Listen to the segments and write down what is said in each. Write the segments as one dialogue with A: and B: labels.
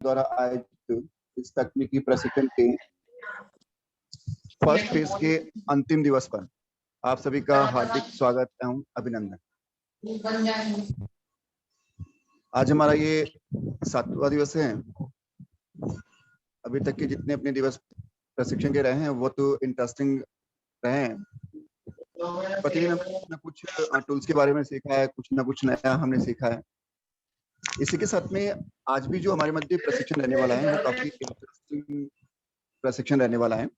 A: द्वारा आयोजित इस तकनीकी प्रशिक्षण के फर्स्ट फेज के अंतिम दिवस पर आप सभी का हार्दिक स्वागत एवं अभिनंदन। आज हमारा ये 7वां दिवस है। अभी तक के जितने अपने दिवस प्रशिक्षण के रहे हैं वो तो इंटरेस्टिंग रहे हैं। प्रतिदिन हमने कुछ टूल्स के बारे में सीखा है, कुछ ना कुछ नया हमने सीखा है। इसी के साथ में आज भी जो हमारे मध्य प्रशिक्षण रहने वाला है वो काफी इंटरेस्टिंग प्रशिक्षण रहने वाला है।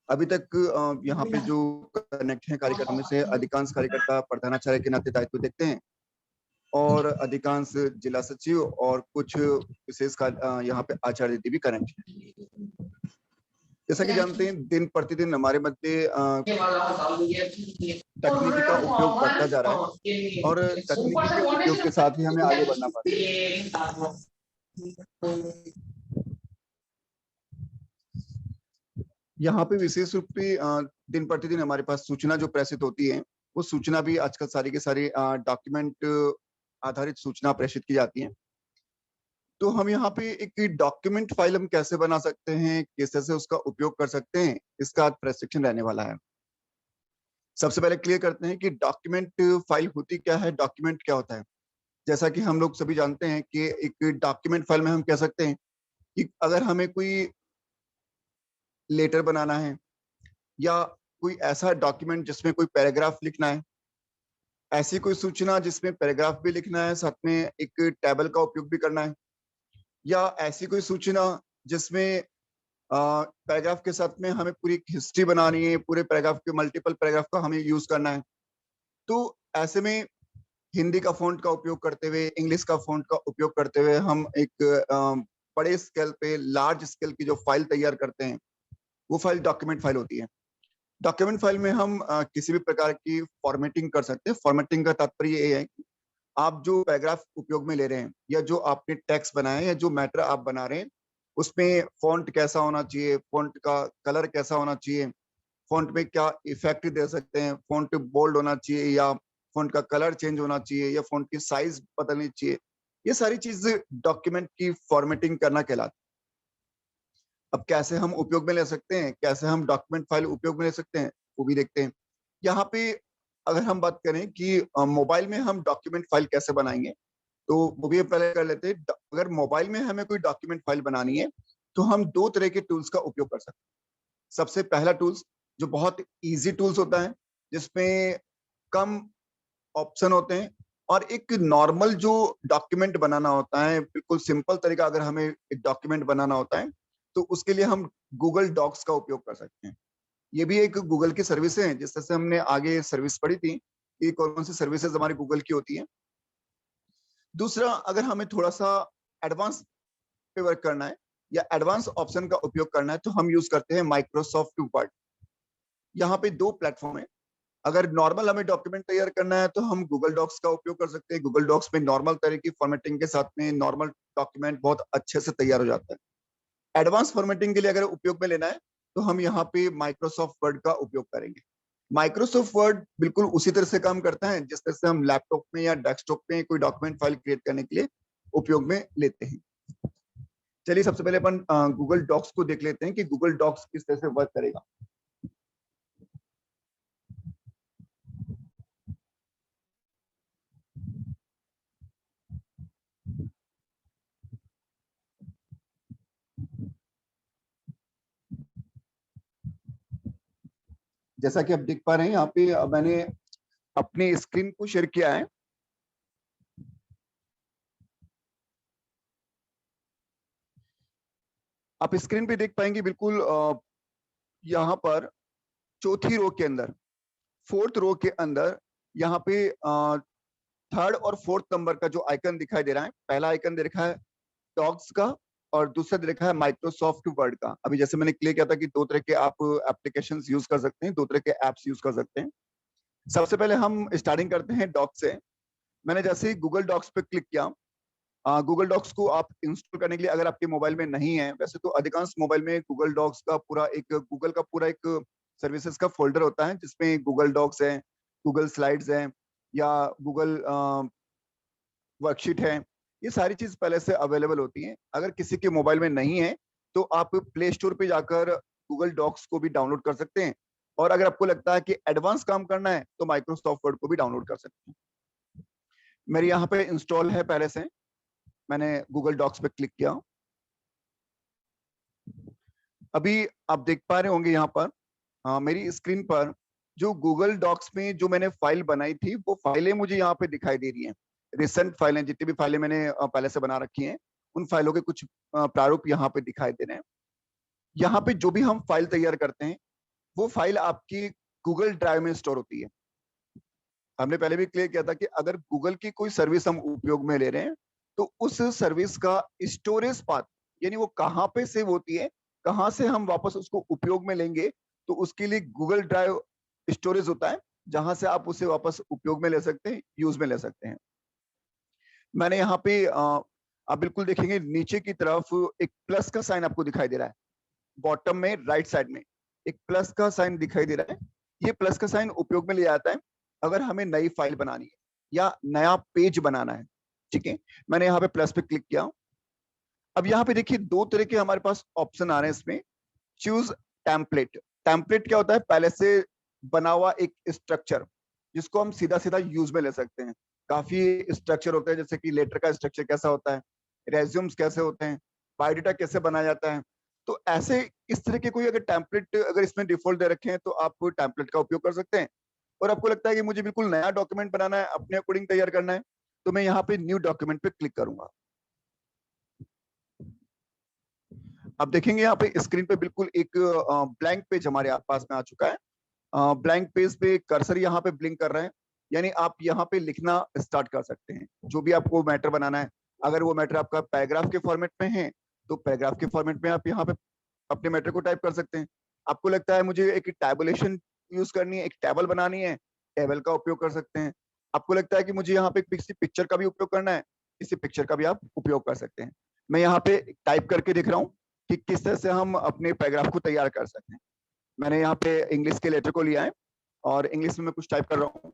A: अभी तक यहाँ पे जो कनेक्ट है कार्यकर्ता में से अधिकांश कार्यकर्ता प्रधानाचार्य के नाते दायित्व देखते हैं और अधिकांश जिला सचिव और कुछ विशेष यहाँ पे आचार्य दीदी भी कनेक्ट है। जैसा कि जानते हैं दिन प्रतिदिन हमारे मध्य तकनीकी का उपयोग बढ़ता जा रहा है और तकनीकी के उपयोग के साथ ही हमें आगे बढ़ना पड़ता है। यहाँ पे विशेष रूप से दिन प्रतिदिन हमारे पास सूचना जो प्रेषित होती है वो सूचना भी आजकल सारी के सारी डॉक्यूमेंट आधारित सूचना प्रेषित की जाती है। तो हम यहाँ पे एक डॉक्यूमेंट फाइल हम कैसे बना सकते हैं, कैसे से उसका उपयोग कर सकते हैं, इसका आज प्रशिक्षण रहने वाला है। सबसे पहले क्लियर करते हैं कि डॉक्यूमेंट फाइल होती क्या है, डॉक्यूमेंट क्या होता है। जैसा कि हम लोग सभी जानते हैं कि एक डॉक्यूमेंट फाइल में हम कह सकते हैं कि अगर हमें कोई लेटर बनाना है या कोई ऐसा डॉक्यूमेंट जिसमें कोई पैराग्राफ लिखना है, ऐसी कोई सूचना जिसमें पैराग्राफ भी लिखना है, साथ में एक टेबल का उपयोग भी करना है, या ऐसी कोई सूचना जिसमें पैराग्राफ के साथ में हमें पूरी हिस्ट्री बनानी है, पूरे पैराग्राफ के मल्टीपल पैराग्राफ का हमें यूज करना है। तो ऐसे में हिंदी का फॉन्ट का उपयोग करते हुए, इंग्लिश का फॉन्ट का उपयोग करते हुए हम एक बड़े स्केल पे, लार्ज स्केल की जो फाइल तैयार करते हैं वो फाइल डॉक्यूमेंट फाइल होती है। डॉक्यूमेंट फाइल में हम किसी भी प्रकार की फॉर्मेटिंग कर सकते हैं। फॉर्मेटिंग का तात्पर्य ये है कि आप जो पैराग्राफ उपयोग में ले रहे हैं या जो आपने टेक्स्ट बनाया है या जो मैटर आप बना रहे हैं उसमें फॉन्ट कैसा होना चाहिए, फॉन्ट का कलर कैसा होना चाहिए, फॉन्ट में क्या इफेक्ट दे सकते हैं, फॉन्ट बोल्ड होना चाहिए या फॉन्ट का कलर चेंज होना चाहिए या फॉन्ट की साइज बदलनी चाहिए, ये सारी चीजें डॉक्यूमेंट की फॉर्मेटिंग करना कहलाती है। अब कैसे हम उपयोग में ले सकते हैं, कैसे हम डॉक्यूमेंट फाइल उपयोग में ले सकते हैं, वो भी देखते हैं। यहाँ पे अगर हम बात करें कि मोबाइल में हम डॉक्यूमेंट फाइल कैसे बनाएंगे, तो वो भी पहले कर लेते हैं। अगर मोबाइल में हमें कोई डॉक्यूमेंट फाइल बनानी है तो हम दो तरह के टूल्स का उपयोग कर सकते हैं। सबसे पहला टूल्स जो बहुत इजी टूल्स होता है, जिसमें कम ऑप्शन होते हैं और एक नॉर्मल जो डॉक्यूमेंट बनाना होता है, बिल्कुल सिंपल तरीका अगर हमें एक डॉक्यूमेंट बनाना होता है तो उसके लिए हम गूगल डॉक्स का उपयोग कर सकते हैं। ये भी एक गूगल की सर्विस है, जिस तरह से हमने आगे सर्विस पढ़ी थी कि कौन सी सर्विसेज हमारी गूगल की होती है। दूसरा, अगर हमें थोड़ा सा एडवांस पे वर्क करना है या एडवांस ऑप्शन का उपयोग करना है तो हम यूज करते हैं माइक्रोसॉफ्ट वर्ड। यहाँ पे दो प्लेटफॉर्म है। अगर नॉर्मल हमें डॉक्यूमेंट तैयार करना है तो हम गूगल डॉक्स का उपयोग कर सकते हैं। गूगल डॉक्स में नॉर्मल तरह की फॉर्मेटिंग के साथ में नॉर्मल डॉक्यूमेंट बहुत अच्छे से तैयार हो जाता है। एडवांस फॉर्मेटिंग के लिए अगर उपयोग में लेना है तो हम यहाँ पे माइक्रोसॉफ्ट वर्ड का उपयोग करेंगे। माइक्रोसॉफ्ट वर्ड बिल्कुल उसी तरह से काम करता है जिस तरह से हम लैपटॉप में या डेस्कटॉप में कोई डॉक्यूमेंट फाइल क्रिएट करने के लिए उपयोग में लेते हैं। चलिए सबसे पहले अपन गूगल डॉक्स को देख लेते हैं कि गूगल डॉक्स किस तरह से वर्क करेगा। जैसा कि आप देख पा रहे हैं यहाँ पे मैंने अपनी स्क्रीन को शेयर किया है। आप स्क्रीन पे देख पाएंगे बिल्कुल यहाँ पर चौथी रो के अंदर, फोर्थ रो के अंदर यहाँ पे थर्ड और फोर्थ नंबर का जो आइकन दिखाई दे रहा है, पहला आइकन दे रखा है डॉक्स का और दूसरा दे रखा है माइक्रोसॉफ्ट वर्ड का। अभी जैसे मैंने क्लियर किया था कि दो तरह के आप एप्लीकेशंस यूज कर सकते हैं, दो तरह के एप्स यूज कर सकते हैं। सबसे पहले हम स्टार्टिंग करते हैं डॉक्स से। मैंने जैसे ही गूगल डॉक्स पे क्लिक किया, गूगल डॉक्स को आप इंस्टॉल करने के लिए अगर आपके मोबाइल में नहीं है, वैसे तो अधिकांश मोबाइल में गूगल डॉक्स का पूरा एक गूगल का पूरा एक सर्विसेज का फोल्डर होता है जिसमें गूगल डॉक्स है, गूगल स्लाइड्स है या गूगल वर्कशीट है ये सारी चीज पहले से अवेलेबल होती हैं। अगर किसी के मोबाइल में नहीं है तो आप प्ले स्टोर पे जाकर गूगल डॉक्स को भी डाउनलोड कर सकते हैं, और अगर आपको लगता है कि एडवांस काम करना है तो माइक्रोसॉफ्ट वर्ड को भी डाउनलोड कर सकते हैं। मेरे यहाँ पे इंस्टॉल है पहले से, मैंने गूगल डॉक्स पे क्लिक किया। अभी आप देख पा रहे होंगे यहाँ पर मेरी स्क्रीन पर जो गूगल डॉक्स में जो मैंने फाइल बनाई थी वो फाइलें मुझे यहाँ पे दिखाई दे रही हैं। रिसेंट फाइलें, जितनी भी फाइलें मैंने पहले से बना रखी हैं, उन फाइलों के कुछ प्रारूप यहाँ पे दिखाई दे रहे हैं। यहाँ पे जो भी हम फाइल तैयार करते हैं वो फाइल आपकी गूगल ड्राइव में स्टोर होती है। हमने पहले भी क्लियर किया था कि अगर गूगल की कोई सर्विस हम उपयोग में ले रहे हैं तो उस सर्विस का स्टोरेज पाथ, यानी वो कहाँ पे सेव होती है, कहाँ से हम वापस उसको उपयोग में लेंगे, तो उसके लिए गूगल ड्राइव स्टोरेज होता है जहां से आप उसे वापस उपयोग में ले सकते हैं, यूज में ले सकते हैं। मैंने यहाँ पे आप बिल्कुल देखेंगे नीचे की तरफ एक प्लस का साइन आपको दिखाई दे रहा है। बॉटम में राइट साइड में एक प्लस का साइन दिखाई दे रहा है। ये प्लस का साइन उपयोग में लिया जाता है अगर हमें नई फाइल बनानी है या नया पेज बनाना है। ठीक है, मैंने यहाँ पे प्लस पे क्लिक किया। अब यहाँ पे देखिए दो तरह के हमारे पास ऑप्शन आ रहे हैं इसमें। Choose template. टेम्पलेट क्या होता है? पहले से बना हुआ एक स्ट्रक्चर जिसको हम सीधा सीधा यूज में ले सकते हैं। काफी स्ट्रक्चर होते हैं, जैसे कि लेटर का स्ट्रक्चर कैसा होता है, रेज्यूम्स कैसे होते हैं, बायोडाटा कैसे बनाया जाता है। तो ऐसे इस तरह के कोई अगर टेम्पलेट अगर इसमें डिफॉल्ट दे रखे हैं तो आप टेम्पलेट का उपयोग कर सकते हैं। और आपको लगता है कि मुझे बिल्कुल नया डॉक्यूमेंट बनाना है, अपने अकॉर्डिंग तैयार करना है, तो मैं यहाँ पे न्यू डॉक्यूमेंट पे क्लिक करूंगा। आप देखेंगे यहाँ पे स्क्रीन पे बिल्कुल एक ब्लैंक पेज हमारे पास में आ चुका है। ब्लैंक पेज पे कर्सर यहाँ पे ब्लिंक कर रहा है, यानी आप यहाँ पे लिखना स्टार्ट कर सकते हैं जो भी आपको मैटर बनाना है। अगर वो मैटर आपका पैराग्राफ के फॉर्मेट में है तो पैराग्राफ के फॉर्मेट में आप यहाँ पे अपने मैटर को टाइप कर सकते हैं। आपको लगता है मुझे एक टैबुलेशन यूज करनी है, एक टेबल बनानी है, टेबल का उपयोग कर सकते हैं। आपको लगता है कि मुझे यहाँ पे किसी पिक्चर का भी उपयोग करना है, किसी पिक्चर का भी आप उपयोग कर सकते हैं। मैं यहाँ पे टाइप करके दिख रहा हूँ कि किस तरह से हम अपने पैराग्राफ को तैयार कर सकते हैं। मैंने यहाँ पे इंग्लिश के लेटर को लिया है और इंग्लिश में मैं कुछ टाइप कर रहा हूँ।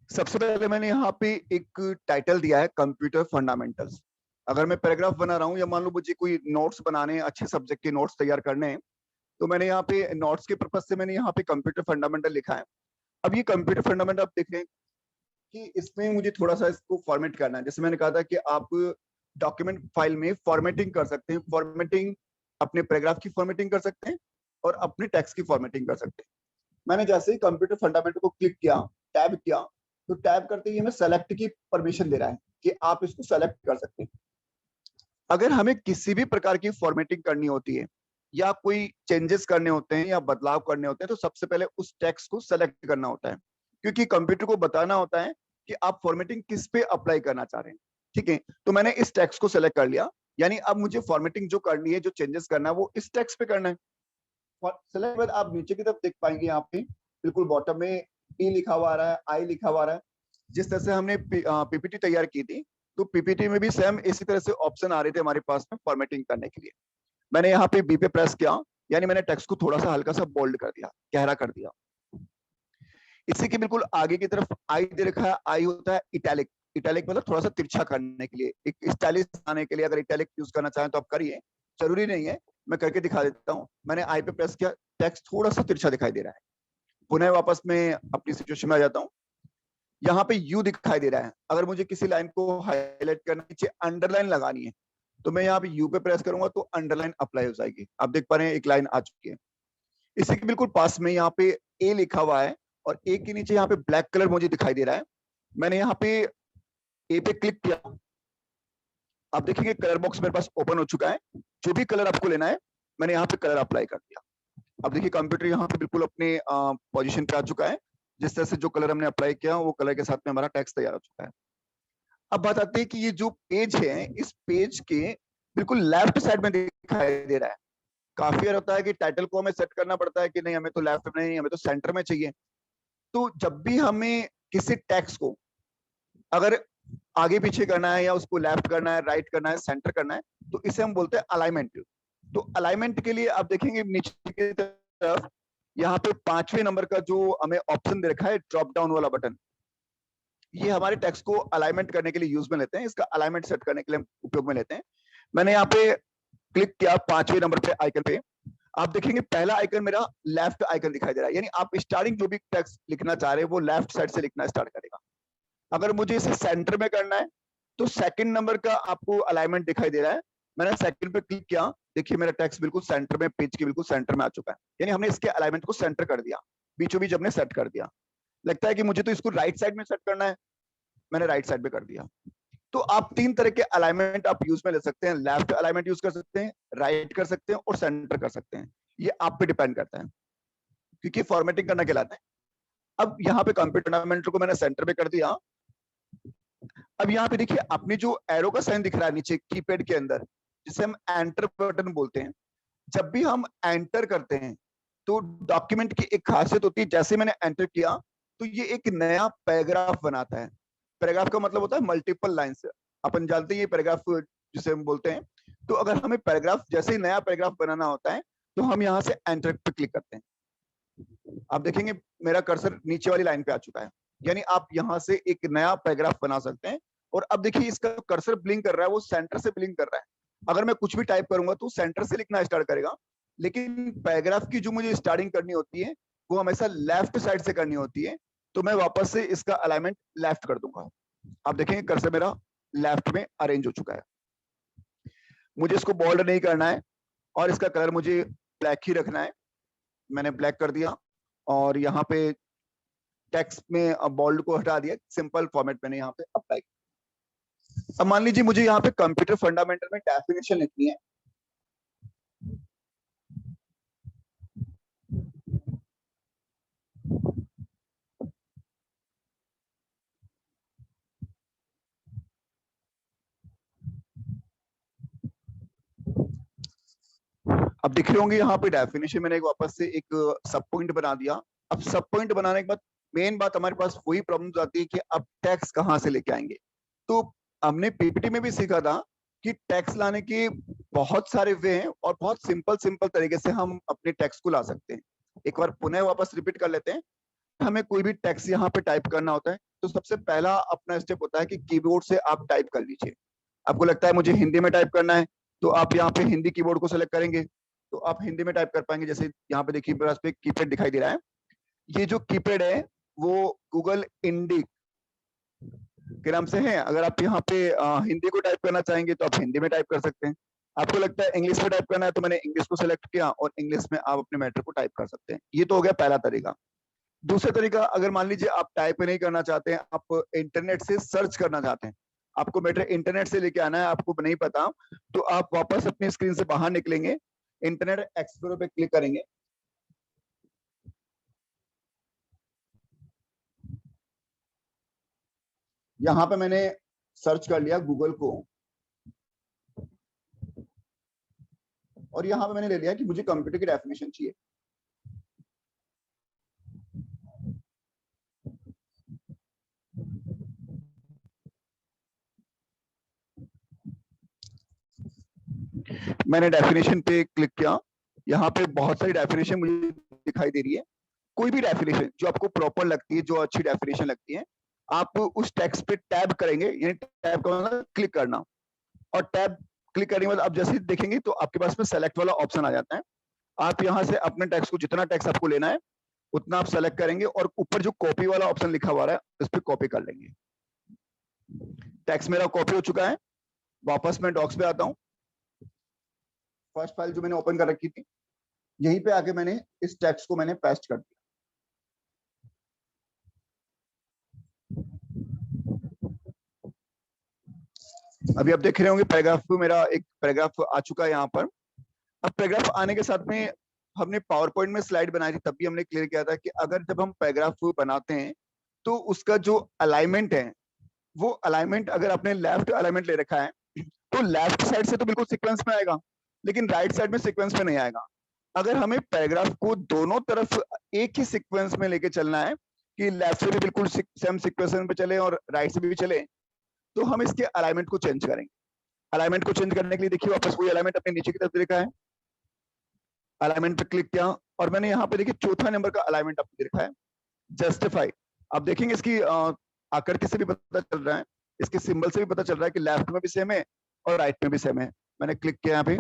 A: सबसे पहले मैंने यहाँ पे एक टाइटल दिया है, कंप्यूटर फंडामेंटल्स। अगर मैं पैराग्राफ बना रहा हूँ या मान लो मुझे कोई नोट्स बनाने हैं, अच्छे सब्जेक्ट के नोट्स तैयार करने हैं, तो मैंने यहाँ पे नोट्स के पर्पज से मैंने यहाँ पे कंप्यूटर फंडामेंटल लिखा है। अब ये कंप्यूटर फंडामेंटल आप देख रहे हैं कि इसमें मुझे थोड़ा सा इसको फॉर्मेट करना है। जैसे मैंने कहा था कि आप डॉक्यूमेंट फाइल में फॉर्मेटिंग कर सकते हैं। फॉर्मेटिंग अपने पैराग्राफ की फॉर्मेटिंग कर सकते हैं और अपने टेक्स्ट की फॉर्मेटिंग कर सकते हैं। मैंने जैसे ही कंप्यूटर फंडामेंटल को क्लिक किया, टैब किया, तो टैब करते ही हमें सेलेक्ट की परमिशन दे रहा है कि आप इसको सेलेक्ट कर सकते हैं। अगर हमें किसी भी प्रकार की फॉर्मेटिंग करनी होती है या कोई चेंजेस करने होते हैं या बदलाव करने होते हैं तो सबसे पहले उस टेक्स्ट को सेलेक्ट करना होता है, क्योंकि कंप्यूटर को बताना होता है कि आप फॉर्मेटिंग किस पे अप्लाई करना चाह रहे हैं। ठीक है, तो मैंने इस टेक्स्ट को सेलेक्ट कर लिया, यानी अब मुझे फॉर्मेटिंग जो करनी है, जो चेंजेस करना है, वो इस टेक्स्ट पे करना है। सेलेक्ट बाद आप नीचे की तरफ देख पाएंगे, यहाँ पे बिल्कुल बॉटम में ई लिखा हुआ आ रहा है, आई लिखा हुआ आ रहा है। जिस तरह से हमने पीपीटी तैयार की थी, तो पीपीटी में भी सेम इसी तरह से ऑप्शन आ रहे थे हमारे पास में फॉर्मेटिंग करने के लिए। मैंने यहाँ पे बी पे प्रेस किया, यानी मैंने टेक्स्ट को थोड़ा सा हल्का सा बोल्ड कर दिया, गहरा कर दिया। इसी के बिल्कुल आगे की तरफ आई दे रखा है। आई होता है इटैलिक। इटैलिक मतलब थोड़ा सा तिरछा करने के लिए, एक स्टाइलिश आने के लिए। अगर इटैलिक यूज करना चाहें तो आप करिए, जरूरी नहीं है, मैं करके दिखा देता हूँ। मैंने आई पे प्रेस किया, टेक्स्ट थोड़ा सा तिरछा दिखाई दे रहा है। पुनः वापस मैं अपनी सिचुएशन में आ जाता हूँ। यहाँ पे यू दिखाई दे रहा है। अगर मुझे किसी लाइन को हाईलाइट करना, नीचे अंडरलाइन लगानी है, तो मैं यहाँ पे यू पे प्रेस करूंगा तो अंडरलाइन अप्लाई हो जाएगी। आप देख पा रहे हैं एक लाइन आ चुकी है। इसी के बिल्कुल पास में यहाँ पे ए लिखा हुआ है और ए के नीचे यहाँ पे ब्लैक कलर मुझे दिखाई दे रहा है। मैंने यहाँ पे ए पे क्लिक किया। आप देखेंगे कलर बॉक्स मेरे पास ओपन हो चुका है। जो भी कलर आपको लेना है, मैंने यहाँ पे कलर अप्लाई कर दिया। अब देखिए कंप्यूटर यहाँ पे बिल्कुल अपने पोजीशन पे आ चुका है। जिस तरह से जो कलर हमने अप्लाई किया वो कलर के साथ में हमारा टेक्स्ट तैयार हो चुका है। अब बात आती है कि ये जो पेज है, इस पेज के बिल्कुल लेफ्ट साइड में दिखाई दे रहा है। काफी बार होता है कि टाइटल को हमें सेट करना पड़ता है कि नहीं, हमें तो लेफ्ट में नहीं, हमें तो सेंटर में चाहिए। तो जब भी हमें किसी टेक्स्ट को, अगर आगे पीछे करना है या उसको लेफ्ट करना है, राइट करना है, सेंटर करना है, तो इसे हम बोलते हैं अलाइनमेंट। तो अलाइनमेंट के लिए आप देखेंगे नीचे की तरफ यहाँ पे 5वें नंबर का जो हमें ऑप्शन दे रखा है ड्रॉप डाउन वाला बटन, ये हमारे टेक्स्ट को अलाइनमेंट करने के लिए यूज में लेते हैं, इसका अलाइनमेंट सेट करने के लिए उपयोग में लेते हैं। मैंने यहाँ पे क्लिक किया 5वें नंबर पे आइकन पे, आप देखेंगे पहला आइकन मेरा लेफ्ट आइकन दिखाई दे रहा है, यानी आप स्टार्टिंग जो भी टेक्स्ट लिखना चाह रहे हैं वो लेफ्ट साइड से लिखना स्टार्ट करेगा। अगर मुझे इसे सेंटर में करना है तो सेकंड नंबर का आपको अलाइनमेंट दिखाई दे रहा है, मैंने सेकंड पे क्लिक किया, देखिए मेरा टेक्स्ट बिल्कुल सेंटर में, पेज के बिल्कुल सेंटर में आ चुका है, यानी हमने इसके अलाइनमेंट को सेंटर कर दिया, बीचों बीच हमने सेट कर दिया। लगता है कि मुझे तो इसको राइट साइड में सेट करना है, मैंने राइट साइड पे कर दिया। तो आप 3 तरह के अलाइनमेंट आप यूज में ले सकते हैं, लेफ्ट अलाइनमेंट यूज कर सकते हैं, राइट कर सकते हैं और सेंटर कर सकते हैं, ये आप पे डिपेंड करता है, क्योंकि फॉर्मेटिंग करना कहलाता है। अब यहाँ पे कंप्यूटर अलाइनमेंट को मैंने सेंटर पे कर दिया। अब यहाँ पे देखिए अपने जो एरो का साइन दिख रहा है नीचे कीपैड के अंदर, जिसे हम एंटर बटन बोलते हैं, जब भी हम एंटर करते हैं तो डॉक्यूमेंट की एक खासियत होती है, जैसे मैंने एंटर किया तो ये एक नया पैराग्राफ बनाता है। पैराग्राफ का मतलब होता है मल्टीपल लाइंस, अपन जानते हैं ये पैराग्राफ जिसे हम बोलते हैं। तो अगर हमें पैराग्राफ, जैसे ही नया पैराग्राफ बनाना होता है तो हम यहाँ से एंटर पे क्लिक करते हैं, आप देखेंगे मेरा कर्सर नीचे वाली लाइन पे आ चुका है, यानी आप यहाँ से एक नया पैराग्राफ बना सकते हैं। और अब देखिए इसका कर्सर ब्लिंक कर रहा है, वो सेंटर से ब्लिंक कर रहा है। अगर मैं कुछ भी टाइप करूंगा तो सेंटर से लिखना स्टार्ट करेगा, लेकिन पैराग्राफ की जो मुझे स्टार्टिंग करनी होती है वो हमेशा लेफ्ट साइड से करनी होती है, तो मैं वापस से इसका अलाइनमेंट लेफ्ट कर दूंगा। आप देखेंगे कर्सर मेरा लेफ्ट में अरेंज हो चुका है। मुझे इसको बोल्ड नहीं करना है और इसका कलर मुझे ब्लैक ही रखना है, मैंने ब्लैक कर दिया। और यहाँ पे टेक्स्ट में बोल्ड को हटा दिया, सिंपल फॉर्मेट मैंने यहाँ पे अप्लाई। अब मान लीजिए मुझे यहाँ पे कंप्यूटर फंडामेंटल में डेफिनेशन लिखनी है, अब दिख रहे होंगे यहाँ पे डेफिनेशन मैंने एक वापस से एक सब पॉइंट बना दिया। अब सब पॉइंट बनाने के बाद मेन बात हमारे पास वही प्रॉब्लम आती है कि अब टैक्स कहाँ से लेके आएंगे। तो हमने पीपीटी में भी सीखा था कि टैक्स लाने के बहुत सारे वे हैं और बहुत सिंपल सिंपल तरीके से हम अपने टैक्स को ला सकते हैं। एक बार पुनः वापस रिपीट कर लेते हैं। हमें कोई भी टैक्स यहाँ पे टाइप करना होता है तो सबसे पहला अपना स्टेप होता है कि कीबोर्ड से आप टाइप कर लीजिए। आपको लगता है मुझे हिंदी में टाइप करना है तो आप यहाँ पे हिंदी कीबोर्ड को सेलेक्ट करेंगे तो आप हिंदी में टाइप कर पाएंगे। जैसे यहाँ पे देखिए मेरे पास पे कीपैड दिखाई दे रहा है, ये जो कीपैड है वो गूगल इंडिक के नाम से है। अगर आप यहाँ पे हिंदी को टाइप करना चाहेंगे तो आप हिंदी में टाइप कर सकते हैं। आपको लगता है इंग्लिश में टाइप करना है तो मैंने इंग्लिश को सिलेक्ट किया और इंग्लिश में आप अपने मैटर को टाइप कर सकते हैं। ये तो हो गया पहला तरीका। दूसरा तरीका, अगर मान लीजिए आप टाइप नहीं करना चाहते हैं, आप इंटरनेट से सर्च करना चाहते हैं, आपको मैटर इंटरनेट से लेके आना है, आपको नहीं पता, तो आप वापस अपनी स्क्रीन से बाहर निकलेंगे, इंटरनेट एक्सप्लोरर पे क्लिक करेंगे। यहाँ पे मैंने सर्च कर लिया गूगल को और यहाँ पे मैंने ले लिया कि मुझे कंप्यूटर की डेफिनेशन चाहिए। मैंने डेफिनेशन पे क्लिक किया, यहाँ पे बहुत सारी डेफिनेशन मुझे दिखाई दे रही है। कोई भी डेफिनेशन जो आपको प्रॉपर लगती है, जो अच्छी डेफिनेशन लगती है, आप उस टेक्स्ट पे टैब करेंगे, यानी टैब का मतलब क्लिक करना। और टैब क्लिक करने के बाद आप जैसे ही देखेंगे तो आपके पास में सेलेक्ट वाला ऑप्शन आ जाता है। आप यहाँ से अपने टेक्स्ट को, जितना टेक्स्ट आपको लेना है उतना आप सेलेक्ट करेंगे और ऊपर जो कॉपी वाला ऑप्शन लिखा हुआ है उस पर कॉपी कर लेंगे। टेक्स्ट मेरा कॉपी हो चुका है। वापस मैं डॉक्स पे आता हूँ। फर्स्ट फाइल जो मैंने ओपन कर रखी थी, यहीं पे आके मैंने इस टेक्स्ट को मैंने पेस्ट कर दिया। अभी आप देख रहे होंगे पैराग्राफ मेरा एक पैराग्राफ आ चुका है यहाँ पर। अब पैराग्राफ आने के साथ में हमने पावर पॉइंट में स्लाइड बनाई थी, तब भी हमने क्लियर किया था कि अगर जब हम पैराग्राफ बनाते हैं तो उसका जो अलाइनमेंट है, वो अलाइनमेंट अगर आपने लेफ्ट अलाइनमेंट ले रखा है तो लेफ्ट साइड से तो बिल्कुल सीक्वेंस में आएगा, लेकिन राइट साइड में सीक्वेंस में नहीं आएगा। अगर हमें पैराग्राफ को दोनों तरफ एक ही सीक्वेंस में लेके चलना है कि लेफ्ट से भी बिल्कुल सेम सीक्वेंस पे चले और राइट से भी चले, तो हम इसके अलाइनमेंट को चेंज करेंगे। अलाइनमेंट को चेंज करने के लिए देखिए वापस वही अलाइनमेंट अपने नीचे की तरफ देखा है, अलाइनमेंट पे क्लिक किया और मैंने यहाँ पे देखिए चौथा नंबर का अलाइनमेंट आपको दिखा है, जस्टिफाई। आप देखेंगे इसकी आकृति से भी पता चल रहा है, इसके सिंबल से भी पता चल रहा है कि लेफ्ट में भी सेम है और राइट में भी सेम है। मैंने क्लिक किया यहाँ पे,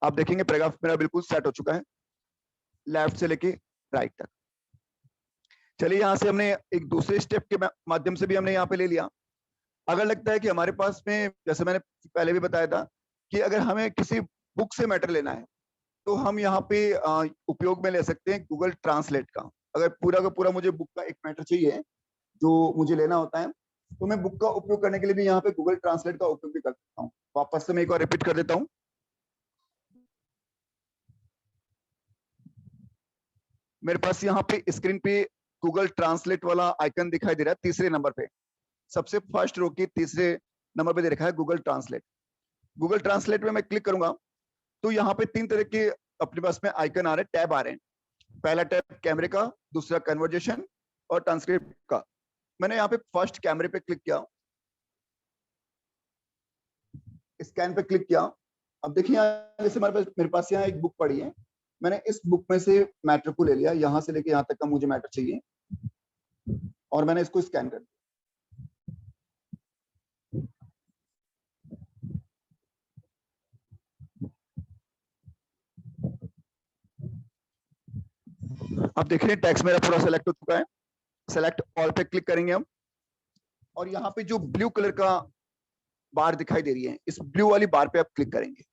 A: आप देखेंगे पैराग्राफ मेरा बिल्कुल सेट हो चुका है लेफ्ट से लेके राइट तक। चलिए यहाँ से हमने एक दूसरे स्टेप के माध्यम से भी हमने यहाँ पे ले लिया। अगर लगता है कि हमारे पास में, जैसे मैंने पहले भी बताया था कि अगर हमें किसी बुक से मैटर लेना है तो हम यहाँ पे उपयोग में ले सकते हैं गूगल ट्रांसलेट का। अगर पूरा का पूरा मुझे बुक का एक मैटर चाहिए जो मुझे लेना होता है तो मैं बुक का उपयोग करने के लिए भी यहाँ पे गूगल ट्रांसलेट का उपयोग भी कर सकता हूँ। वापस से मैं एक बार रिपीट कर देता हूँ। मेरे पास यहाँ पे स्क्रीन पे गूगल ट्रांसलेट वाला आइकन दिखाई दे रहा है तीसरे नंबर पे, सबसे फर्स्ट रो की तीसरे नंबर पे दे रखा है गूगल ट्रांसलेट। गूगल ट्रांसलेट में मैं क्लिक करूंगा तो यहाँ पे 3 तरह के अपने पास में आइकन आ रहे हैं, टैब आ रहे हैं। पहला टैब कैमरे का, दूसरा कन्वर्जेशन और ट्रांसक्रिप्ट का। मैंने यहाँ पे फर्स्ट कैमरे पे क्लिक किया, स्कैन पे क्लिक किया। अब देखिए जैसे मेरे पास यहाँ एक बुक पड़ी है, मैंने इस बुक में से मैटर को ले लिया, यहाँ से लेके यहाँ तक का मुझे मैटर चाहिए और मैंने इसको स्कैन कर दिया। अब देख रहे हैं टेक्स्ट मेरा पूरा सेलेक्ट हो चुका है। सेलेक्ट ऑल पे क्लिक करेंगे हम और यहाँ पे जो ब्लू कलर का बार दिखाई दे रही है, इस ब्लू वाली बार पे आप क्लिक करेंगे।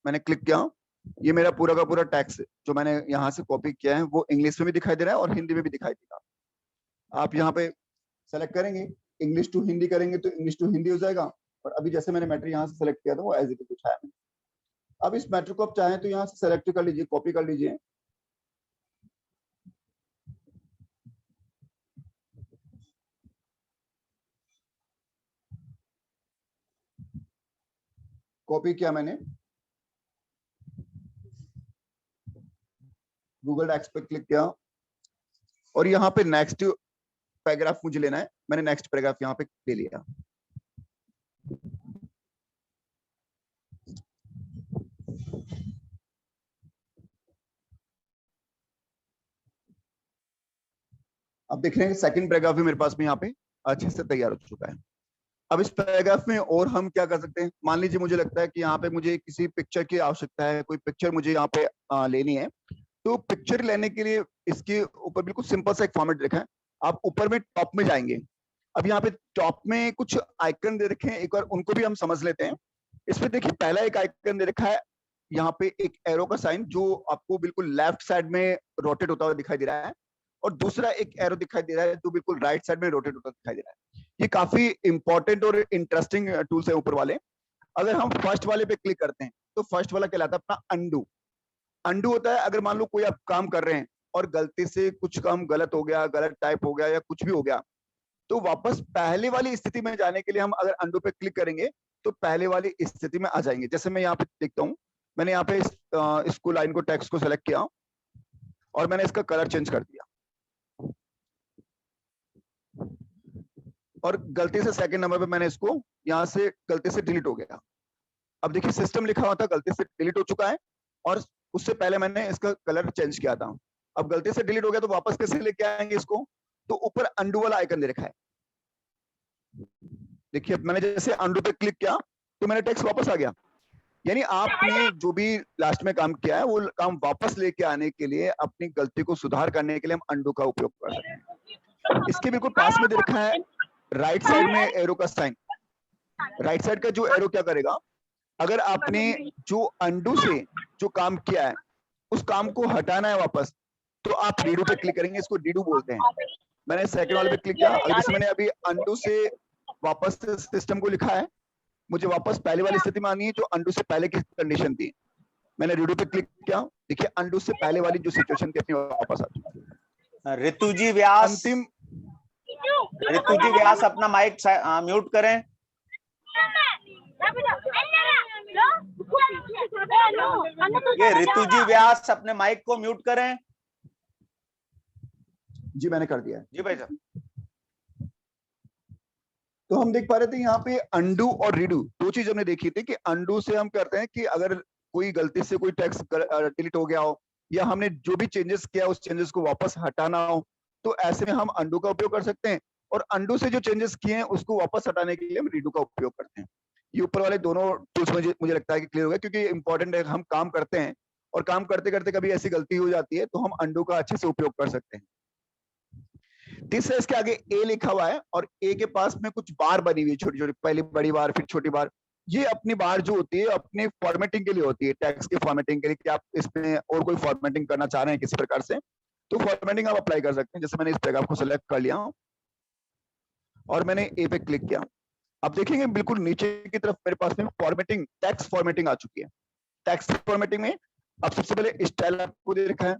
A: मैंने क्लिक किया, ये मेरा पूरा का पूरा टेक्स्ट जो मैंने यहाँ से कॉपी किया है वो इंग्लिश में भी दिखाई दे रहा है और हिंदी में भी दिखाई देगा। आप यहाँ पे सेलेक्ट करेंगे, इंग्लिश टू हिंदी करेंगे तो इंग्लिश टू हिंदी हो जाएगा। और अभी जैसे मैंने मैटर यहाँ से सेलेक्ट किया था वो एज इट इज उठाया मैंने। अब इस मैटर को आप चाहें तो यहाँ से सेलेक्ट कर लीजिए, कॉपी कर लीजिए। कॉपी किया मैंने, गूगल डॉक्स पे क्लिक किया और यहाँ पे नेक्स्ट पैराग्राफ मुझे लेना है, मैंने नेक्स्ट पैराग्राफ यहाँ पे ले लिया। अब देख रहे हैं सेकंड पैराग्राफ भी मेरे पास में यहाँ पे अच्छे से तैयार हो चुका है। अब इस पैराग्राफ में और हम क्या कर सकते हैं, मान लीजिए मुझे लगता है कि यहाँ पे मुझे किसी पिक्चर की आवश्यकता है, कोई पिक्चर मुझे यहाँ पे लेनी है। तो पिक्चर लेने के लिए इसके ऊपर बिल्कुल सिंपल सा एक फॉर्मेट लिखा है। आप ऊपर में टॉप में जाएंगे, अब यहाँ पे टॉप में कुछ आइकन दे रखे हैं, एक बार उनको भी हम समझ लेते हैं। इसमें देखिए पहला एक आइकन दे रखा है, यहाँ पे एक एरो का साइन जो आपको बिल्कुल लेफ्ट साइड में रोटेट होता हुआ दिखाई दे रहा है और दूसरा एक एरो दिखाई दे रहा है जो बिल्कुल राइट साइड में रोटेट होता दिखाई दे रहा है। ये काफी इंपॉर्टेंट और इंटरेस्टिंग टूल्स है ऊपर वाले। अगर हम फर्स्ट वाले पे क्लिक करते हैं तो फर्स्ट वाला कहलाता है अपना अंडू। अंडू होता है अगर मान लो कोई आप काम कर रहे हैं और गलती से कुछ काम गलत हो गया, गलत टाइप हो गया या कुछ भी हो गया, तो वापस पहले वाली स्थिति में जाने के लिए हम अगर अंडू पे क्लिक करेंगे तो पहले वाली स्थिति में आ जाएंगे। जैसे मैं यहाँ पे देखता हूँ, मैंने यहाँ पे इसको लाइन को टेक्स्ट को सेलेक्ट किया और मैंने इसका कलर चेंज कर दिया और गलती से सेकंड नंबर पे मैंने इसको यहाँ से गलती से डिलीट हो गया। अब देखिए सिस्टम लिखा हुआ था गलती से डिलीट हो चुका है और उससे पहले मैंने इसका कलर चेंज किया था। अब गलती से डिलीट हो गया तो वापस कैसे लेके आएंगे इसको, तो ऊपर अंडू वाला आइकन दे रखा है। देखिए मैंने जैसे अंडू पे क्लिक किया तो मेरा टेक्स्ट वापस आ गया। यानी आपने जो भी लास्ट में काम किया है वो काम वापस लेके आने के लिए, अपनी गलती को सुधार करने के लिए हम अंडू का उपयोग कर सकते हैं। इसके बिल्कुल पास में दे रखा है राइट साइड में एरो का साइन। राइट साइड का जो एरो क्या करेगा, अगर आपने जो अंडू से जो काम किया है उस काम को हटाना है वापस, तो आप रीडू पे क्लिक करेंगे, इसको डीडू बोलते हैं। मैंने सेकंड वाले पे क्लिक किया, अगर जैसे मैंने अभी अंडू से वापस सिस्टम को लिखा है, मुझे वापस पहले वाली स्थिति में आनी है जो अंडू से पहले की कंडीशन थी। मैंने रीडू पे क्लिक किया, देखिए अंडू से पहले वाली जो सिचुएशन थी अपनी वापस आ चुकी है।
B: ऋतु जी व्यास,
A: अंतिम
B: ऋतु जी व्यास अपना माइक म्यूट करें। ये ऋतु जी व्यास अपने माइक को म्यूट करें।
A: जी मैंने कर दिया है।
B: जी भाई साहब।
A: तो हम देख पा रहे थे यहाँ पे अंडू और रीडू दो चीज हमने देखी थी कि अंडू से हम करते हैं कि अगर कोई गलती से कोई टेक्स्ट डिलीट हो गया हो या हमने जो भी चेंजेस किया उस चेंजेस को वापस हटाना हो, तो ऐसे में हम अंडू का उपयोग कर सकते हैं। और अंडू से जो चेंजेस किए हैं उसको वापस हटाने के लिए हम रीडू का उपयोग करते हैं। ये ऊपर वाले दोनों टूल्स मुझे लगता है कि क्लियर हो गया, क्योंकि इंपॉर्टेंट है। हम काम करते हैं और काम करते करते कभी ऐसी गलती हो जाती है तो हम अंडू का अच्छे से उपयोग कर सकते हैं। तीसरा, इसके आगे ए लिखा हुआ है और ए के पास में कुछ बार बनी हुई है, छोटी छोटी, पहली बड़ी बार फिर छोटी बार। ये अपनी बार जो होती है अपनी फॉर्मेटिंग के लिए होती है, टेक्स्ट की फॉर्मेटिंग के लिए, कि आप इसमें और कोई फॉर्मेटिंग करना चाह रहे हैं किसी प्रकार से, तो फॉर्मेटिंग आप अप्लाई कर सकते हैं। जैसे मैंने इस पैराग्राफ को सिलेक्ट कर लिया और मैंने ए पे क्लिक किया। आप देखेंगे बिल्कुल नीचे की तरफ मेरे पास में फॉर्मेटिंग, टेक्स्ट फॉर्मेटिंग आ चुकी है। टेक्स्ट फॉर्मेटिंग में अब सबसे पहले स्टाइल आपको दे रखा है।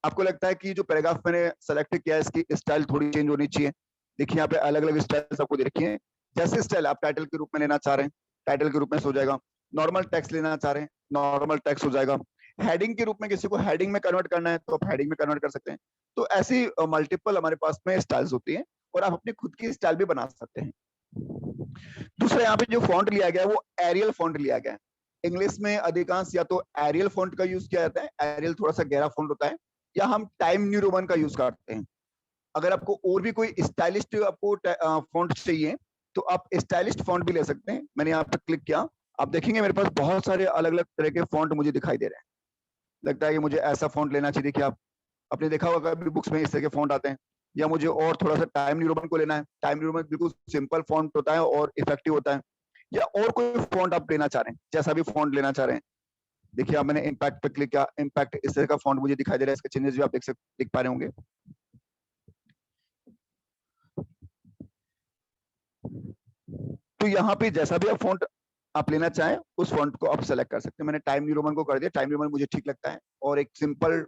A: आपको लगता है कि जो पैराग्राफ मैंने सेलेक्ट किया है इसकी स्टाइल थोड़ी चेंज होनी चाहिए। देखिए यहाँ पे अलग अलग स्टाइल आपको दे रखी है। जैसे स्टाइल आप टाइटल के रूप में लेना चाह रहे हैं, टाइटल के रूप में हो जाएगा। नॉर्मल टेक्स्ट लेना चाह रहे हैं, नॉर्मल टेक्स्ट हो जाएगा। हेडिंग के रूप में किसी को हेडिंग में कन्वर्ट करना है तो आप हेडिंग में कन्वर्ट कर सकते हैं। तो ऐसी मल्टीपल हमारे पास में स्टाइल्स होती है और आप अपनी खुद की स्टाइल भी बना सकते हैं। दूसरा, यहाँ पे जो फॉन्ट लिया गया है वो एरियल फॉन्ट लिया गया है। इंग्लिश में अधिकांश या तो एरियल फॉन्ट का यूज किया जाता है, एरियल थोड़ा सा गहरा फॉन्ट होता है, या हम टाइम न्यू रोमन का यूज करते हैं। अगर आपको और भी कोई स्टाइलिश आपको फॉन्ट चाहिए तो आप स्टाइलिश फॉन्ट भी ले सकते हैं। मैंने यहाँ पे क्लिक किया, आप देखेंगे मेरे पास बहुत सारे अलग अलग तरह के फॉन्ट मुझे दिखाई दे रहे हैं। लगता है कि मुझे ऐसा फॉन्ट लेना चाहिए। देखिए आप आपने देखा होगा कभी बुक्स में इस तरह के फॉन्ट आते हैं। या मुझे और थोड़ा सा टाइम न्यू रोमन को लेना है, टाइम न्यू रोमन बिल्कुल सिंपल फॉन्ट होता है और इफेक्टिव होता है। या और कोई फॉन्ट आप लेना चाह रहे हैं, जैसा भी फॉन्ट लेना चाह रहे हैं। देखिए आप मैंने इम्पैक्ट पे क्लिक किया, इम्पैक्ट इस तरह का फॉन्ट मुझे दिखाई दे रहा है। इसके चेंजेस भी आप देख पा रहे होंगे। तो यहाँ पे जैसा भी आप फॉन्ट आप लेना चाहें उस फॉन्ट को आप सेलेक्ट कर सकते हैं। मैंने टाइम न्यू रोमन को कर दिया, टाइम न्यू रोमन मुझे ठीक लगता है और एक सिंपल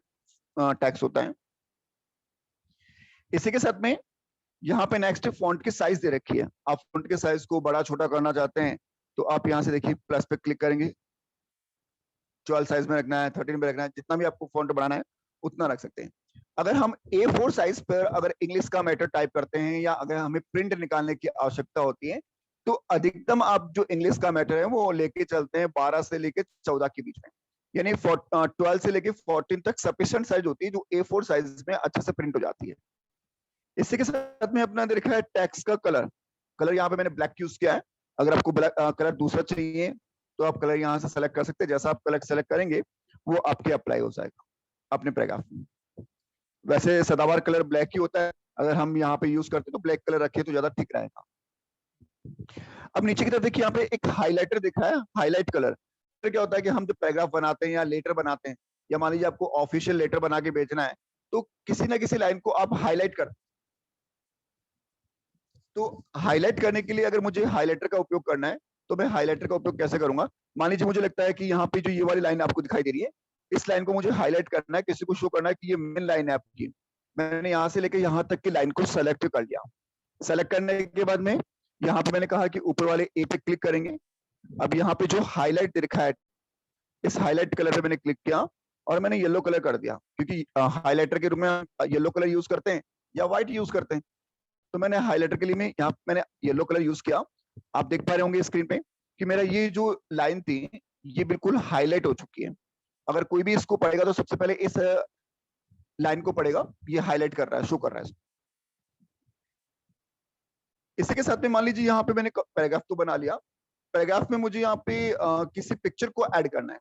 A: टेक्स्ट होता है। इसी के साथ में यहाँ पे नेक्स्ट फॉन्ट की साइज दे रखी है। आप फॉन्ट के साइज को बड़ा छोटा करना चाहते हैं तो आप यहाँ से देखिए प्लस पे क्लिक करेंगे। 12 साइज में रखना है, 13 में रखना है, जितना भी आपको फॉन्ट बढ़ाना है उतना रख सकते हैं। अगर हम A4 साइज पर अगर इंग्लिश का मैटर टाइप करते हैं या अगर हमें प्रिंट निकालने की आवश्यकता होती है तो अधिकतम आप जो इंग्लिश का मैटर है वो लेके चलते हैं 12 से लेके 14 के बीच में। यानी 12 से लेके 14 तक सफिशिएंट साइज होती है जो A4 साइज में अच्छे से प्रिंट हो जाती है। इसी के साथ में अपना देखा है टेक्स्ट का कलर। कलर यहाँ पे मैंने ब्लैक यूज किया है। अगर आपको ब्लैक कलर दूसरा चाहिए तो आप कलर यहाँ से सेलेक्ट कर सकते हैं। जैसा आप कलर सेलेक्ट करेंगे वो आपके अप्लाई हो जाएगा अपने पैराग्राफ में। वैसे सदाबहार कलर ब्लैक ही होता है, अगर हम यहाँ पे यूज करते तो ब्लैक कलर रखिए तो ज्यादा ठीक रहेगा। अब नीचे की तरफ देखिए यहाँ पे एक हाईलाइटर दिखा है, हाईलाइट कलर। क्या होता है कि हम जब पैराग्राफ बनाते हैं या लेटर बनाते हैं या मान लीजिए आपको ऑफिशियल लेटर बना के भेजना है तो किसी ना किसी लाइन को आप हाईलाइट कर, तो हाईलाइट करने के लिए अगर मुझे हाईलाइटर का उपयोग करना है तो मैं हाईलाइटर का उपयोग कैसे करूंगा। मान लीजिए मुझे लगता है कि यहाँ पे जो ये वाली लाइन आपको दिखाई दे रही है इस लाइन को मुझे हाईलाइट करना है, किसी को शो करना है कि ये मेन लाइन है आपकी। मैंने यहाँ से लेकर यहाँ तक की लाइन को सेलेक्ट कर लिया। सेलेक्ट करने के बाद में यहाँ पे मैंने कहा कि ऊपर वाले ए पे क्लिक करेंगे। अब यहाँ पे जो हाईलाइट दिखा है इस हाईलाइट कलर पे मैंने क्लिक किया और मैंने येलो कलर कर दिया, क्योंकि हाईलाइटर के रूप में येलो कलर यूज करते हैं या व्हाइट यूज करते हैं। तो मैंने हाईलाइटर के लिए यहाँ मैंने येलो कलर यूज किया। आप देख पा रहे होंगे स्क्रीन पे कि मेरा ये जो लाइन थी ये बिल्कुल हाईलाइट हो चुकी है। अगर कोई भी इसको पढ़ेगा तो सबसे पहले इस लाइन को पढ़ेगा, ये हाईलाइट कर रहा है, शो कर रहा है। इसी के साथ में मान लीजिए यहाँ पे मैंने पैराग्राफ तो बना लिया। पैराग्राफ में मुझे यहाँ पे किसी पिक्चर को ऐड करना है।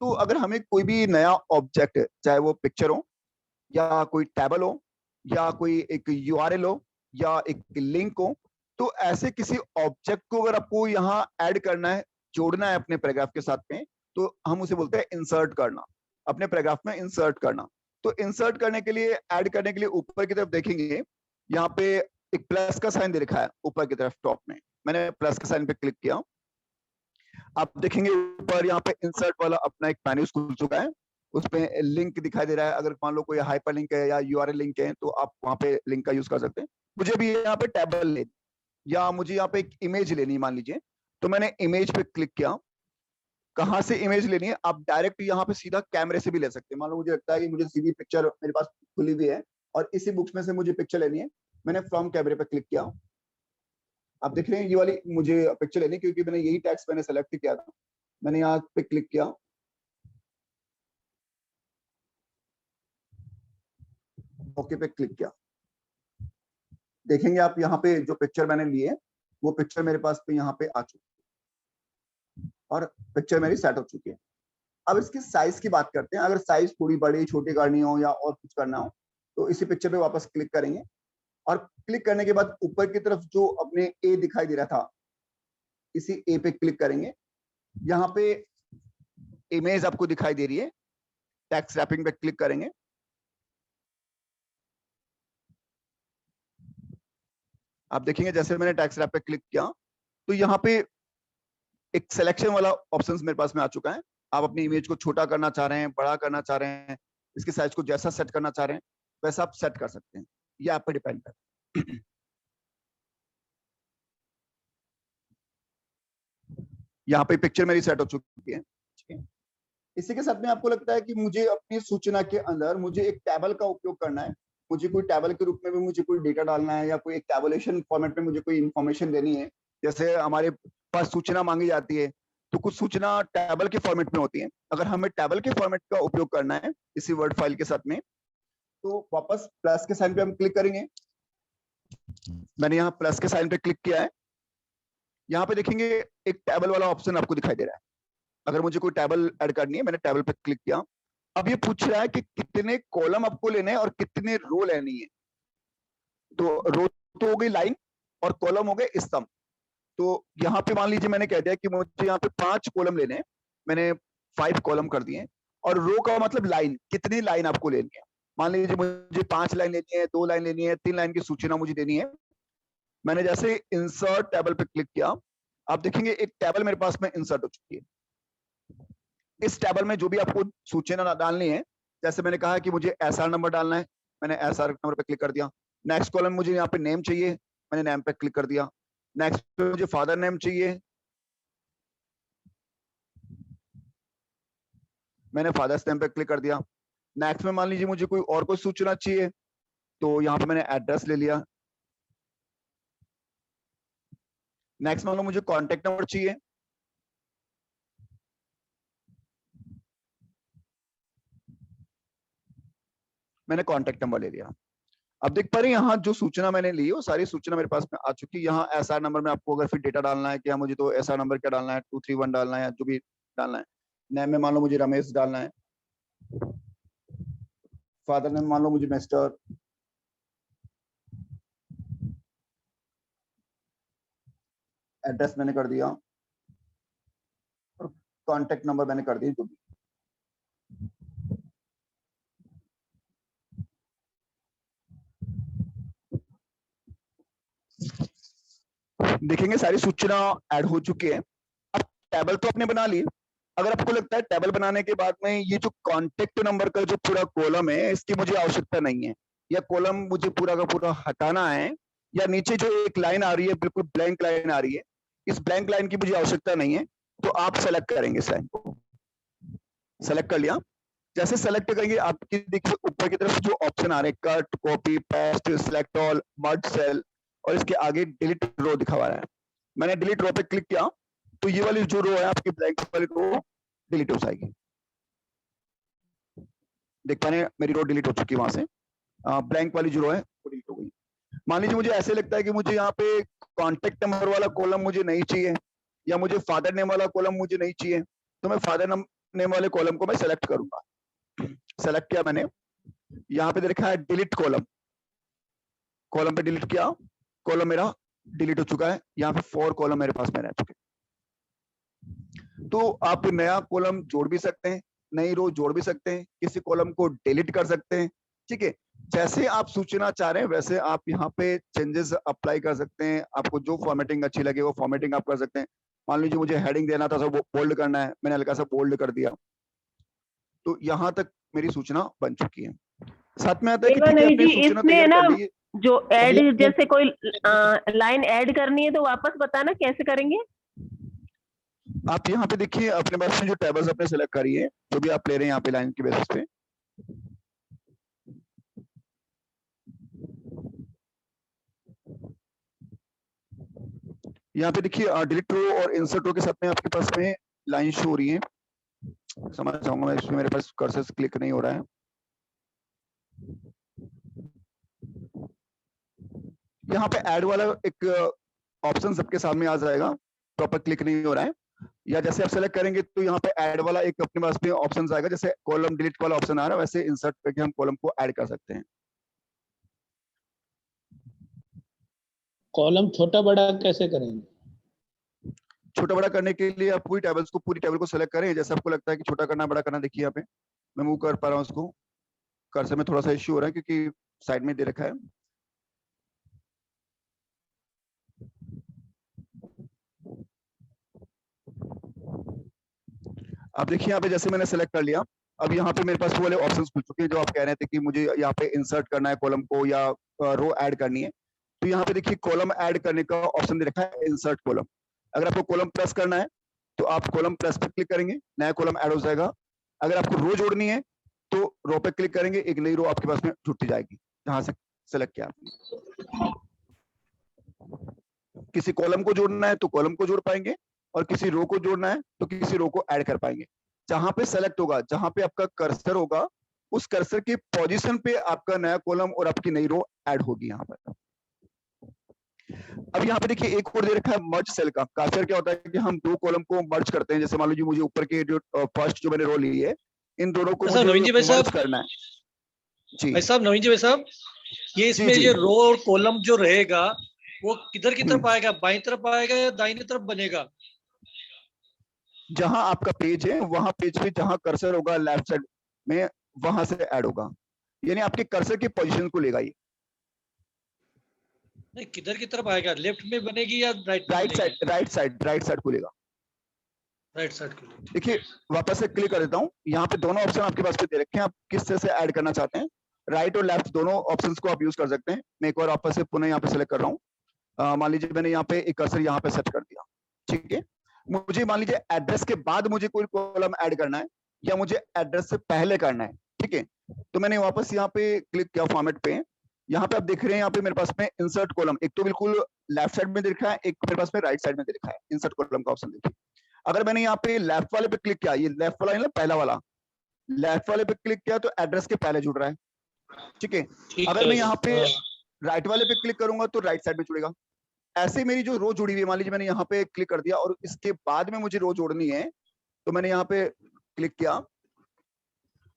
A: तो अगर हमें कोई भी नया ऑब्जेक्ट, चाहे वो पिक्चर हो या कोई टेबल हो या कोई एक यूआरएल हो या एक लिंक हो, तो ऐसे किसी ऑब्जेक्ट को अगर आपको यहाँ ऐड करना है, जोड़ना है अपने पैराग्राफ के साथ में, तो हम उसे बोलते हैं इंसर्ट करना, अपने पैराग्राफ में इंसर्ट करना। तो इंसर्ट करने के लिए, ऐड करने के लिए ऊपर की तरफ देखेंगे यहाँ पे एक प्लस का साइन दे रखा है ऊपर की तरफ टॉप में। मैंने प्लस के साइन पे क्लिक किया। आप देखेंगे ऊपर यहाँ पे इंसर्ट वाला अपना एक मेन्यू खुल चुका है, उसमें लिंक दिखाई दे रहा है। अगर मान लो कोई हाइपर लिंक है या यूआरएल लिंक है तो आप वहां पे लिंक का यूज कर सकते हैं। मुझे भी यहाँ पे टेबल लेनी या मुझे यहाँ पे एक इमेज लेनी मान लीजिए, तो मैंने इमेज पे क्लिक किया। कहाँ से इमेज लेनी है, आप डायरेक्ट यहाँ पे सीधा कैमरे से भी ले सकते हैं। मान लो मुझे लगता है कि मुझे सीधी पिक्चर मेरे पास खुली हुई है और इसी बुक्स में से मुझे पिक्चर लेनी है, मैंने फ्रॉम कैमरे पे क्लिक किया। आप देख रहे हैं ये वाली मुझे पिक्चर लेनी, क्योंकि मैंने यही टेक्स्ट मैंने सेलेक्ट किया था। मैंने यहाँ पे क्लिक किया, ओके पे क्लिक किया। देखेंगे आप यहाँ पे जो पिक्चर मैंने ली है वो पिक्चर मेरे पास पे यहाँ पे आ चुकी है और पिक्चर मेरी सेट हो चुकी है। अब इसकी साइज की बात करते हैं। अगर साइज थोड़ी बड़ी छोटी करनी हो या और कुछ करना हो तो इसी पिक्चर पे वापस क्लिक करेंगे और क्लिक करने के बाद ऊपर की तरफ जो अपने ए दिखाई दे रहा था, इसी ए पे क्लिक करेंगे। यहाँ पे इमेज आपको दिखाई दे रही है, टेक्स्ट रैपिंग पे क्लिक करेंगे। आप देखेंगे जैसे मैंने टेक्स्ट रैप पे क्लिक किया तो यहाँ पे एक सिलेक्शन वाला ऑप्शंस मेरे पास में आ चुका है। आप अपनी इमेज को छोटा करना चाह रहे हैं, बड़ा करना चाह रहे हैं, इसके साइज को जैसा सेट करना चाह रहे हैं वैसा आप सेट कर सकते हैं, ये आप पे डिपेंड करता है। यहाँ पे पिक्चर मेरी सेट हो चुकी है, ठीक है। इसी के साथ में आपको लगता है कि मुझे अपनी सूचना के अंदर मुझे एक टेबल का उपयोग करना है, मुझे कोई टेबल के रूप में भी मुझे कोई डेटा डालना है या कोई एक टेबुलेशन फॉर्मेट में मुझे कोई इंफॉर्मेशन देनी है। जैसे हमारे पास सूचना मांगी जाती है तो कुछ सूचना टेबल के फॉर्मेट में होती है। अगर हमें टेबल के फॉर्मेट का उपयोग करना है इसी वर्ड फाइल के साथ में तो वापस प्लस के साइन पे हम क्लिक करेंगे। मैंने यहाँ प्लस के साइन पे क्लिक किया है। यहाँ पे देखेंगे एक टेबल वाला ऑप्शन आपको दिखाई दे रहा है। अगर मुझे कोई टेबल ऐड करनी है, मैंने टेबल पे क्लिक किया। अब ये पूछ रहा है कि कितने कॉलम आपको लेने हैं और कितने रो लेनी है। तो रो तो हो गई लाइन और कॉलम हो गए स्तंभ। तो यहाँ पे मान लीजिए मैंने कह दिया कि मुझे यहाँ पे 5 कॉलम लेने हैं, मैंने 5 कॉलम कर दिए। और रो का मतलब लाइन, कितनी लाइन आपको लेनी है। मान लीजिए मुझे 5 लाइन लेनी है, 2 लाइन लेनी है, 3 लाइन की सूचना मुझे देनी है। मैंने जैसे इंसर्ट टेबल पे क्लिक किया, आप देखेंगे एक टेबल मेरे पास में इंसर्ट हो चुकी है। इस टेबल में जो भी आपको सूचना डालनी है, जैसे मैंने कहा कि मुझे एसआर नंबर डालना है, मैंने एसआर नंबर पे क्लिक कर दिया। नेक्स्ट कॉलम मुझे यहाँ पे नेम चाहिए, मैंने नेम पे क्लिक कर दिया। नेक्स्ट पे मुझे फादर नेम चाहिए, मैंने फादर्स नेम पे क्लिक कर दिया। नेक्स्ट में मान लीजिए मुझे कोई और कोई सूचना चाहिए तो यहाँ पे मैंने एड्रेस ले लिया। नेक्स्ट मान लो मुझे कॉन्टेक्ट नंबर चाहिए, मैंने कॉन्टेक्ट नंबर ले लिया। अब देख पा रहे हैं यहाँ जो सूचना मैंने ली वो सारी सूचना मेरे पास में आ चुकी है। यहाँ एसआर नंबर में आपको अगर फिर डेटा डालना है कि मुझे तो एसआर नंबर क्या डालना है, 231 डालना है, जो भी डालना है। नेम में मान लो मुझे रमेश डालना है, फादर नेम मान लो मुझे मिस्टर, एड्रेस मैंने कर दिया और कॉन्टेक्ट नंबर मैंने कर दिया जो भी। देखेंगे सारी सूचना ऐड हो चुकी है। अब टेबल तो आपने बना ली। अगर आपको लगता है टेबल बनाने के बाद में ये जो कॉन्टेक्ट नंबर का जो पूरा कॉलम है इसकी मुझे आवश्यकता नहीं है, या कॉलम मुझे पूरा का पूरा हटाना है, या नीचे जो एक लाइन आ रही है बिल्कुल ब्लैंक लाइन आ रही है, इस ब्लैंक लाइन की मुझे आवश्यकता नहीं है, तो आप सेलेक्ट करेंगे इस लाइन को। सेलेक्ट कर लिया। जैसे सेलेक्ट करेंगे आपकी देखिए ऊपर की तरफ जो ऑप्शन आ रहे हैं, cut, copy, paste, select all, merge cell, और इसके आगे डिलीट रो दिखा हुआ है। मैंने डिलीट रो पे क्लिक किया तो ये वाली जो रो है आपकी ब्लैंक वाली रो डिलीट हो जाएगी। देख पा रहे हैं मेरी रो डिलीट हो चुकी है, वहां से ब्लैंक वाली जो रो है वो डिलीट हो गई। मान लीजिए मुझे ऐसे लगता है कि मुझे यहाँ पे कॉन्टेक्ट नंबर वाला कॉलम मुझे नहीं चाहिए, या मुझे फादर नेम वाला कॉलम मुझे नहीं चाहिए, तो मैं फादर नेम वाले कॉलम को मैं सेलेक्ट करूंगा। सेलेक्ट किया मैंने, यहाँ पे देखा है डिलीट कॉलम, कॉलम पे डिलीट किया, कॉलम मेरा डिलीट हो चुका है। यहाँ पे 4 कॉलम मेरे पास में रह चुके हैं। तो आप नया कॉलम जोड़ भी सकते हैं, नई रो जोड़ भी सकते हैं, किसी कॉलम को डिलीट कर सकते हैं, ठीक है। जैसे आप सूचना चाह रहे हैं वैसे आप यहाँ पे चेंजेस अप्लाई कर सकते हैं। आपको जो फॉर्मेटिंग अच्छी लगे वो फॉर्मेटिंग आप कर सकते हैं। मान लीजिए मुझे हेडिंग देना था, वो बोल्ड करना है, मैंने हल्का सा बोल्ड कर दिया। तो यहाँ तक मेरी सूचना बन चुकी है। साथ में आता है कि ठीक है
C: नहीं
A: आपने
C: जी,
A: सूचना
C: इसमें
A: तैयार
C: ना
A: कर ली है,
C: जो ऐड जैसे कोई लाइन ऐड करनी है तो वापस बताना कैसे करेंगे।
A: आप यहाँ पे देखिए अपने पास में जो टेबल्स आपने सेलेक्ट करी है, जो भी आप ले रहे हैं यहाँ पे लाइन के बेसिस पे, यहाँ पे देखिए डिलीट रो और इंसर्ट रो के साथ में आपके पास में लाइन शो हो रही है। समझ जाऊंगा मैं, इसमें मेरे पास कर्सर क्लिक नहीं हो रहा है। यहाँ पे ऐड वाला एक ऑप्शन सबके सामने आ जाएगा, प्रॉपर क्लिक नहीं हो रहा है। या जैसे आप सेलेक्ट करेंगे तो यहाँ पे ऐड वाला एक अपने पास में ऑप्शन आएगा, जैसे कॉलम डिलीट वाला ऑप्शन आ रहा है वैसे इंसर्ट करके हम कॉलम को ऐड कर सकते हैं।
D: कॉलम छोटा बड़ा कैसे करेंगे?
A: छोटा बड़ा करने के लिए आप पूरी टेबल को सेलेक्ट करें, जैसे आपको लगता है कि छोटा करना बड़ा करना। देखिए यहाँ पे मैं मूव कर पा रहा हूँ उसको, कर्सर में थोड़ा सा इश्यू हो रहा है क्योंकि साइड में दे रखा है। अब देखिए यहाँ पे जैसे मैंने सेलेक्ट कर लिया, अब यहाँ पे मेरे पास वो वाले ऑप्शंस खुल चुके हैं जो आप कह रहे थे कि मुझे यहाँ पे इंसर्ट करना है कॉलम को या रो ऐड करनी है। तो यहाँ पे देखिए कॉलम ऐड करने का ऑप्शन दे रखा है, इंसर्ट कॉलम। अगर आपको कॉलम प्रेस करना है तो आप कॉलम प्रेस पे क्लिक करेंगे, नया कॉलम ऐड हो जाएगा। अगर आपको रो जोड़नी है तो रो पे क्लिक करेंगे, एक नई रो आपके पास में जुड़ती जाएगी जहां से सेलेक्ट किया आपने। किसी कॉलम को जोड़ना है तो कॉलम को जोड़ पाएंगे, और किसी रो को जोड़ना है तो किसी रो को ऐड कर पाएंगे। जहां पे सेलेक्ट होगा, जहां पे आपका कर्सर होगा, उस कर्सर की पोजीशन पे आपका नया कॉलम और आपकी नई रो ऐड होगी यहाँ पर। अब यहाँ पे देखिए एक और दे रखा है मर्ज सेल का। कर्सर क्या होता है कि हम दो कॉलम को मर्ज करते हैं। जैसे मान लीजिए मुझे ऊपर के जो फर्स्ट जो मैंने रो ली है, इन दोनों को मुझे मर्ज करना है। जी
E: भाई साहब, नवीन जी भाई साहब, ये इसमें ये रो और कॉलम जो रहेगा वो किधर की तरफ आएगा? बाईं तरफ आएगा या दाहिनी तरफ बनेगा?
A: जहां आपका पेज है वहां पेज पे जहां कर्सर होगा लेफ्ट साइड में, वहां से ऐड होगा। यानी आपके कर्सर की पोजीशन को लेगा ये।
E: नहीं, किधर की तरफ आएगा? लेफ्ट में बनेगी या राइट
A: साइड? राइट साइड खुलेगा।
E: राइट साइड के लिए।
A: देखिए वापस से क्लिक कर देता हूँ। यहाँ पे दोनों ऑप्शन आपके पास पे दे रखे हैं, आप किस तरह से ऐड करना चाहते हैं। राइट और लेफ्ट दोनों ऑप्शंस को आप यूज कर सकते हैं। मैं एक बार वापस से पुनः यहाँ पे सेलेक्ट कर रहा हूँ। मान लीजिए मैंने यहाँ पे एक कर्सर यहाँ पे सेट कर दिया, ठीक है। मुझे मान लीजिए एड्रेस के बाद मुझे कोई कॉलम ऐड करना है या मुझे एड्रेस से पहले करना है, ठीक है। तो मैंने वापस यहाँ पे क्लिक किया फॉर्मेट पे। यहाँ पे आप देख रहे हैं, यहाँ पे मेरे पास में इंसर्ट कॉलम एक तो बिल्कुल लेफ्ट साइड में दिख रहा है, एक मेरे पास में राइट साइड में दिख रहा है। इंसर्ट कॉलम का ऑप्शन देखिए। अगर मैंने यहाँ पे लेफ्ट वाले पे क्लिक किया, ये लेफ्ट वाला है ना, पहला वाला, लेफ्ट वाले पे क्लिक किया तो एड्रेस के पहले जुड़ रहा है, ठीक है। अगर मैं यहाँ पे राइट वाले पे क्लिक करूंगा तो राइट साइड में जुड़ेगा। ऐसे मेरी जो रो जुड़ी हुई है, मान लीजिए मैंने यहाँ पे क्लिक कर दिया और इसके बाद में मुझे रो जोड़नी है तो मैंने यहाँ पे क्लिक किया।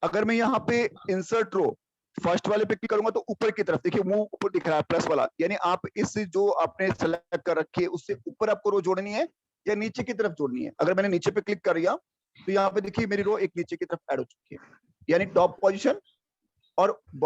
A: अगर मैं यहाँ पे इंसर्ट रो फर्स्ट वाले पे क्लिक करूंगा तो ऊपर की तरफ देखिए मुंह ऊपर दिख रहा है प्लस वाला, यानी आप इस जो आपने सेलेक्ट कर रखी है उससे ऊपर आपको रो जोड़नी है या नीचे की तरफ जोड़नी है। अगर मैंने नीचे पे क्लिक कर दिया तो यहाँ पे देखिए मेरी रो एक नीचे की तरफ ऐड हो चुकी है, यानी टॉप पोजीशन और बॉटम